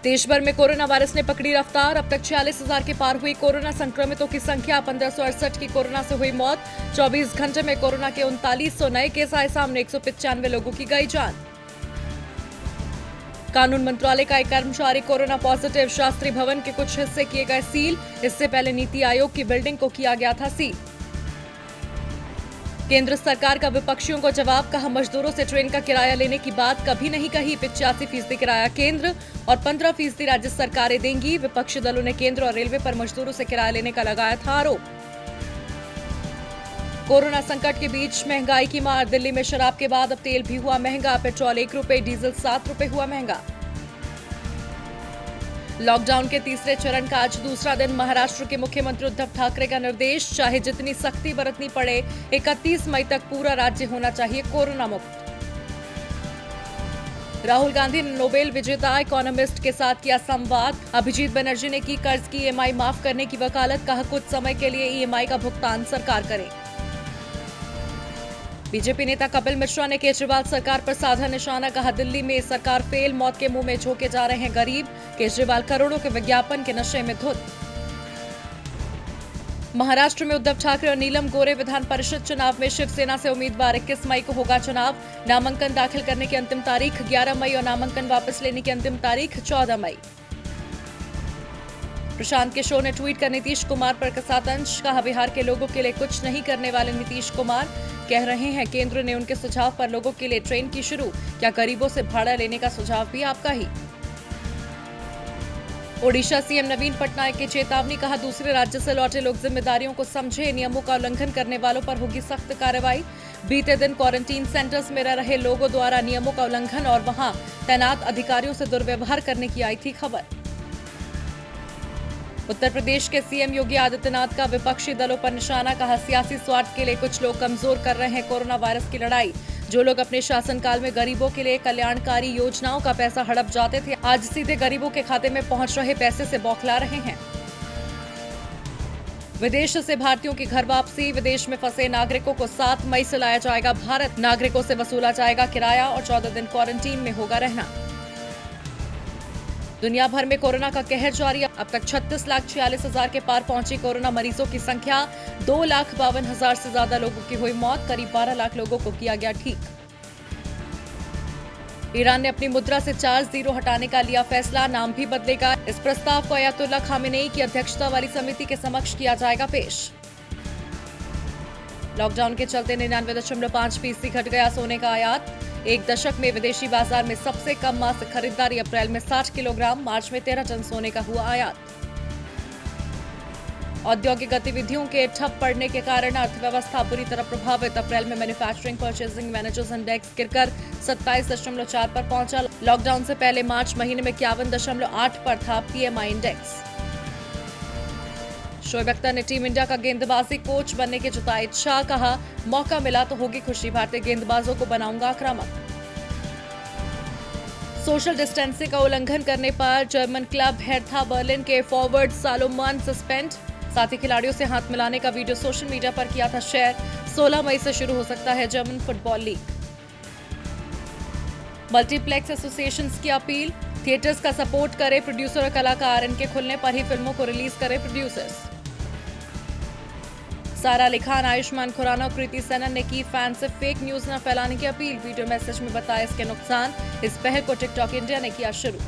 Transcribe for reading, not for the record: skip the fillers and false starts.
देश भर में कोरोना वायरस ने पकड़ी रफ्तार। अब तक 46,000 के पार हुई कोरोना संक्रमितों की संख्या। 1568 की कोरोना से हुई मौत। 24 घंटे में कोरोना के 3900 नए केस आए सामने। 195 लोगों की गई जान। कानून मंत्रालय का एक कर्मचारी कोरोना पॉजिटिव। शास्त्री भवन के कुछ हिस्से किए गए सील। इससे पहले नीति आयोग की बिल्डिंग को किया गया था सील। केंद्र सरकार का विपक्षियों को जवाब। कहा, मजदूरों से ट्रेन का किराया लेने की बात कभी नहीं कही। 85% किराया केंद्र और 15% राज्य सरकारें देंगी। विपक्षी दलों ने केंद्र और रेलवे पर मजदूरों से किराया लेने का लगाया था आरोप। कोरोना संकट के बीच महंगाई की मार। दिल्ली में शराब के बाद अब तेल भी हुआ महंगा। पेट्रोल 1 रुपए, डीजल 7 रुपए हुआ महंगा। लॉकडाउन के तीसरे चरण का आज दूसरा दिन। महाराष्ट्र के मुख्यमंत्री उद्धव ठाकरे का निर्देश, चाहे जितनी सख्ती बरतनी पड़े, 31 मई तक पूरा राज्य होना चाहिए कोरोना मुक्त। राहुल गांधी ने नोबेल विजेता इकोनॉमिस्ट के साथ किया संवाद। अभिजीत बनर्जी ने की कर्ज की ईएमआई माफ करने की वकालत। कहा, कुछ समय के लिए ईएमआई का भुगतान सरकार करे। बीजेपी नेता कपिल मिश्रा ने केजरीवाल सरकार पर साधा निशाना। कहा, दिल्ली में सरकार फेल, मौत के मुंह में झोंके जा रहे हैं गरीब। केजरीवाल करोड़ों के विज्ञापन के नशे में धुत। महाराष्ट्र में उद्धव ठाकरे और नीलम गोरे विधान परिषद चुनाव में शिवसेना से उम्मीदवार। 21 मई को होगा चुनाव। नामांकन दाखिल करने की अंतिम तारीख 11 मई और नामांकन वापस लेने की अंतिम तारीख 14 मई। प्रशांत किशोर ने ट्वीट कर नीतीश कुमार पर कसा तंज। कहा, बिहार के लोगों के लिए कुछ नहीं करने वाले नीतीश कुमार। कह रहे हैं केंद्र ने उनके सुझाव पर लोगों के लिए ट्रेन की शुरू। क्या गरीबों से भाड़ा लेने का सुझाव भी आपका ही? ओडिशा सीएम नवीन पटनायक की चेतावनी। कहा, दूसरे राज्य से लौटे लोग जिम्मेदारियों को समझे। नियमों का उल्लंघन करने वालों पर होगी सख्त कार्रवाई। बीते दिन क्वारंटीन सेंटर्स में रह रहे लोगों द्वारा नियमों का उल्लंघन और वहां तैनात अधिकारियों से दुर्व्यवहार करने की आई थी खबर। उत्तर प्रदेश के सीएम योगी आदित्यनाथ का विपक्षी दलों पर निशाना। कहा, सियासी स्वार्थ के लिए कुछ लोग कमजोर कर रहे हैं कोरोना वायरस की लड़ाई। जो लोग अपने शासनकाल में गरीबों के लिए कल्याणकारी योजनाओं का पैसा हड़प जाते थे, आज सीधे गरीबों के खाते में पहुंच रहे पैसे से बौखला रहे हैं। विदेश से भारतीयों की घर वापसी। विदेश में फंसे नागरिकों को 7 मई से लाया जाएगा भारत। नागरिकों से वसूला जाएगा किराया और 14 दिन क्वारंटीन में होगा रहना। दुनिया भर में कोरोना का कहर जारी। अब तक 36,46,000 के पार पहुंची कोरोना मरीजों की संख्या। 2,52,000 से ज्यादा लोगों की हुई मौत। करीब 12 लाख लोगों को किया गया ठीक। ईरान ने अपनी मुद्रा से 4 जीरो हटाने का लिया फैसला। नाम भी बदलेगा। इस प्रस्ताव को अयातुल्ला खामेनेई की अध्यक्षता वाली समिति के समक्ष किया जाएगा पेश। लॉकडाउन के चलते 99.5% घट गया सोने का आयात। एक दशक में विदेशी बाजार में सबसे कम मासिक खरीदारी। अप्रैल में 60 किलोग्राम, मार्च में 13 टन सोने का हुआ आयात। औद्योगिक गतिविधियों के ठप पड़ने के कारण अर्थव्यवस्था बुरी तरह प्रभावित। अप्रैल में मैन्युफैक्चरिंग परचेजिंग मैनेजर्स इंडेक्स गिरकर 27.4 पर पहुंचा। लॉकडाउन से पहले मार्च महीने में 51.8 पर था पीएमआई इंडेक्स। शोएब अख्तर ने टीम इंडिया का गेंदबाजी कोच बनने की जताई इच्छा। कहा, मौका मिला तो होगी खुशी। भारतीय गेंदबाजों को बनाऊंगा आक्रामक। सोशल डिस्टेंसिंग का उल्लंघन करने पर जर्मन क्लब हेर्था बर्लिन के फॉरवर्ड सालोमन सस्पेंड। साथ ही खिलाड़ियों से हाथ मिलाने का वीडियो सोशल मीडिया पर किया था शेयर। 16 मई से शुरू हो सकता है German football league. Multiplex association की अपील। थिएटर्स का सपोर्ट करे प्रोड्यूसर और कलाकार। इनके खुलने पर ही फिल्मों को रिलीज करे प्रोड्यूसर्स। सारा अली खान, आयुष्मान खुराना और कृति सेनन ने की फैन से फेक न्यूज न फैलाने की अपील। वीडियो मैसेज में बताया इसके नुकसान। इस पहल को टिकटॉक इंडिया ने किया शुरू।